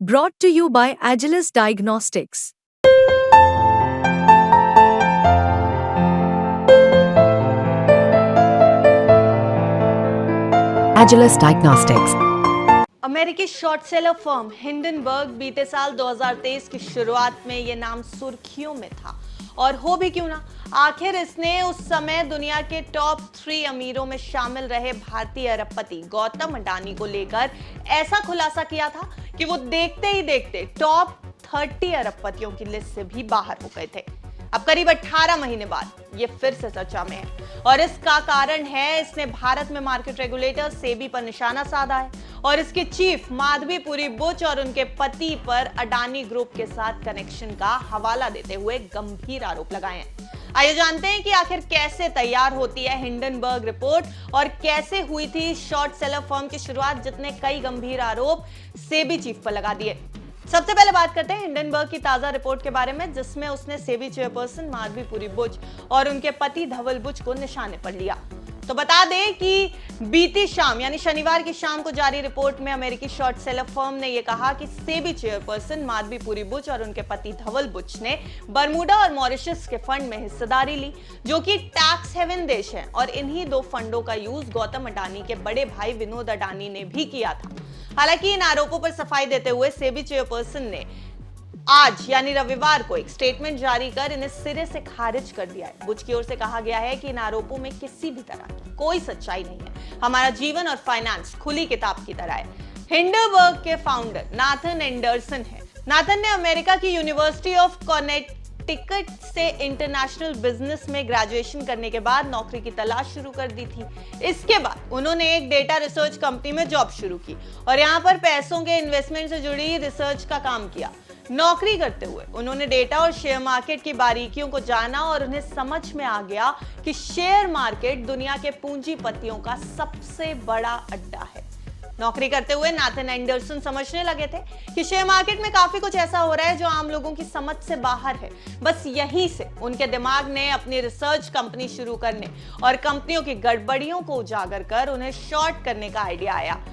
Brought to you by Agilus Diagnostics. Agilus Diagnostics. अमेरिकी short seller firm Hindenburg बीते साल 2023 की शुरुआत में ये नाम सुर्खियों में था, और हो भी क्यों ना। आखिर इसने उस समय दुनिया के टॉप 3 अमीरों में शामिल रहे भारतीय अरबपति गौतम अडानी को लेकर ऐसा खुलासा किया था कि वो देखते ही देखते टॉप 30 अरबपतियों की लिस्ट से भी बाहर हो गए थे। अब करीब 18 महीने बाद ये फिर से चर्चा में है, और इसका कारण है इसने भारत में मार्केट रेगुलेटर सेबी पर निशाना साधा है और इसके चीफ माधवीपुरी बुच और उनके पति पर अडानी ग्रुप के साथ कनेक्शन का हवाला देते हुए गंभीर आरोप लगाए हैं। आइए जानते हैं कि आखिर कैसे तैयार होती है हिंडनबर्ग रिपोर्ट और कैसे हुई थी शॉर्ट सेलर फर्म की शुरुआत, जितने कई गंभीर आरोप सेबी चीफ पर लगा दिए। सबसे पहले बात करते हैं हिंडनबर्ग की ताजा रिपोर्ट के बारे में, जिसमें उसने सेबी चेयरपर्सन माधवीपुरी बुच और उनके पति धवल बुच को निशाने पर लिया। तो बता दें कि बीती शाम यानी शनिवार की शाम को जारी रिपोर्ट में अमेरिकी शॉर्ट सेलर फर्म ने यह कहा कि सेबी चेयरपर्सन माधवीपुरी बुच और उनके पति धवल बुच ने बरमूडा और मॉरिशस के फंड में हिस्सेदारी ली, जो कि टैक्स हेवन देश है, और इन्हीं दो फंडों का यूज गौतम अडानी के बड़े भाई विनोद अडानी ने भी किया था। हालांकि इन आरोपों पर सफाई देते हुए सेबी चेयरपर्सन ने आज यानी रविवार को एक स्टेटमेंट जारी कर इन्हें सिरे से खारिज कर दिया है। बुच की ओर से कहा गया है कि इन आरोपों में किसी भी तरह की कोई सच्चाई नहीं है। हमारा जीवन और फाइनेंस खुली किताब की तरह है। हिंडनबर्ग के फाउंडर नाथन एंडरसन है। नाथन ने अमेरिका की यूनिवर्सिटी ऑफ कनेक्टिकट से इंटरनेशनल बिजनेस में ग्रेजुएशन करने के बाद नौकरी की तलाश शुरू कर दी थी। इसके बाद उन्होंने एक डेटा रिसर्च कंपनी में जॉब शुरू की और यहाँ पर पैसों के इन्वेस्टमेंट से जुड़ी रिसर्च का काम किया। नौकरी करते हुए उन्होंने डेटा और शेयर मार्केट की बारीकियों को जाना और उन्हें समझ में आ गया कि शेयर मार्केट दुनिया के पूंजीपतियों का सबसे बड़ा अड्डा है। नौकरी करते हुए नाथन एंडरसन समझने लगे थे कि शेयर मार्केट में काफी कुछ ऐसा हो रहा है जो आम लोगों की समझ से बाहर है। बस यहीं से उनके दिमाग ने अपनी रिसर्च कंपनी शुरू करने और कंपनियों की गड़बड़ियों को उजागर कर उन्हें शॉर्ट करने का आइडिया आया।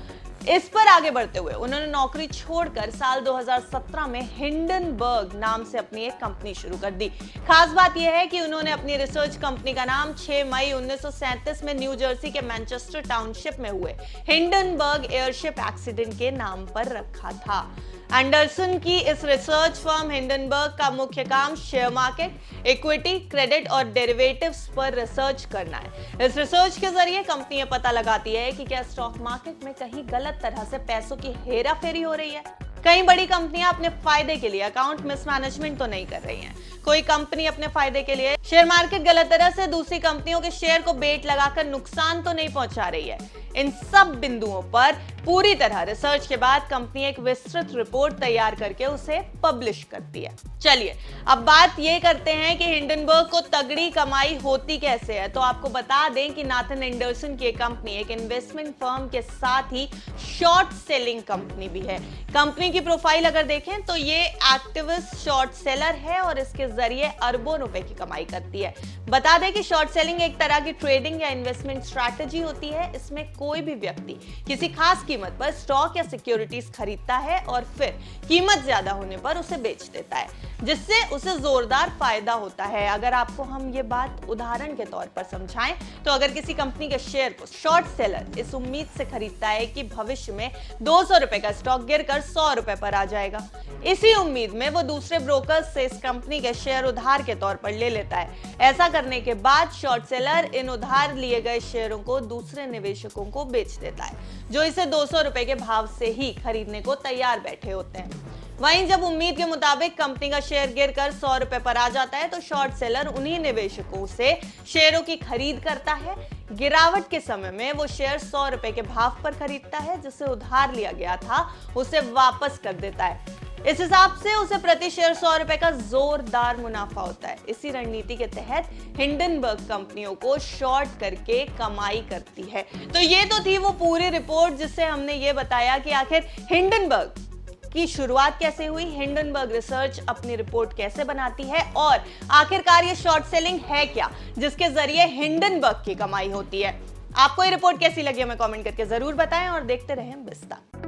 इस पर आगे बढ़ते हुए उन्होंने नौकरी छोड़कर साल 2017 में हिंडनबर्ग नाम से अपनी एक कंपनी शुरू कर दी। खास बात यह है कि उन्होंने अपनी रिसर्च कंपनी का नाम 6 मई 1937 में न्यू जर्सी के मैनचेस्टर टाउनशिप में हुए हिंडनबर्ग एयरशिप एक्सीडेंट के नाम पर रखा था। एंडरसन की इस रिसर्च फर्म हिंडनबर्ग का मुख्य काम शेयर मार्केट, इक्विटी, क्रेडिट और डेरिवेटिव्स पर रिसर्च करना है। इस रिसर्च के जरिए कंपनी ये पता लगाती है कि क्या स्टॉक मार्केट में कहीं गलत तरह से पैसों की हेराफेरी हो रही है। कई बड़ी कंपनियां अपने फायदे के लिए अकाउंट मिसमैनेजमेंट तो नहीं कर रही हैं। कोई कंपनी अपने फायदे के लिए शेयर मार्केट गलत तरह से दूसरी कंपनियों के शेयर को बेट लगाकर नुकसान तो नहीं पहुंचा रही है। इन सब बिंदुओं पर पूरी तरह रिसर्च के बाद कंपनी एक विस्तृत रिपोर्ट तैयार करके उसे पब्लिश करती है। चलिए अब बात ये करते हैं कि हिंडनबर्ग को तगड़ी कमाई होती कैसे है। तो आपको बता दें कि नाथन एंडरसन की कंपनी एक इन्वेस्टमेंट फर्म के साथ ही शॉर्ट सेलिंग कंपनी भी है। कंपनी की प्रोफाइल अगर देखें तो ये एक्टिविस्ट शॉर्ट सेलर है और इसके जरिए अरबों रुपए की कमाई करती है। बता दें कि शॉर्ट सेलिंग एक तरह की ट्रेडिंग या इन्वेस्टमेंट स्ट्रैटेजी होती है। इसमें कोई भी व्यक्ति किसी खास कीमत पर स्टॉक या सिक्योरिटीज खरीदता है और फिर कीमत ज्यादा होने पर उसे बेच देता है, जिससे उसे जोरदार फायदा होता है। अगर आपको हम ये बात उदाहरण के तौर पर समझाएं तो अगर किसी कंपनी के शेयर को शॉर्ट सेलर इस उम्मीद से खरीदता है कि भविष्य में 200 रुपए का स्टॉक गिरकर 100 रुपए पर आ जाएगा, इसी उम्मीद में वो दूसरे ब्रोकर्स से इस कंपनी के शेयर उधार के तौर पर ले लेता है। ऐसा करने के बाद शॉर्ट सेलर इन उधार लिए गए शेयरों को दूसरे निवेशकों को बेच देता है, जो इसे 200 रुपए के भाव से ही खरीदने को तैयार बैठे होते हैं। वहीं जब उम्मीद के मुताबिक कंपनी का शेयर गिरकर 100 रुपए पर आ जाता है तो शॉर्ट सेलर उन्हीं निवेशकों से शेयरों की खरीद करता है। गिरावट के समय में वो शेयर 100 रुपए के भाव पर खरीदता है, जिसे उधार लिया गया था उसे वापस कर देता है। इस हिसाब से उसे प्रति शेयर 100 रुपए का जोरदार मुनाफा होता है। इसी रणनीति के तहत हिंडनबर्ग कंपनियों को शॉर्ट करके कमाई करती है। तो ये तो थी वो पूरी रिपोर्ट जिससे हमने ये बताया कि आखिर हिंडनबर्ग की शुरुआत कैसे हुई, हिंडनबर्ग रिसर्च अपनी रिपोर्ट कैसे बनाती है और आखिरकार ये शॉर्ट सेलिंग है क्या जिसके जरिए हिंडनबर्ग की कमाई होती है। आपको ये रिपोर्ट कैसी लगी हमें कमेंट करके जरूर बताएं और देखते रहें विस्तार।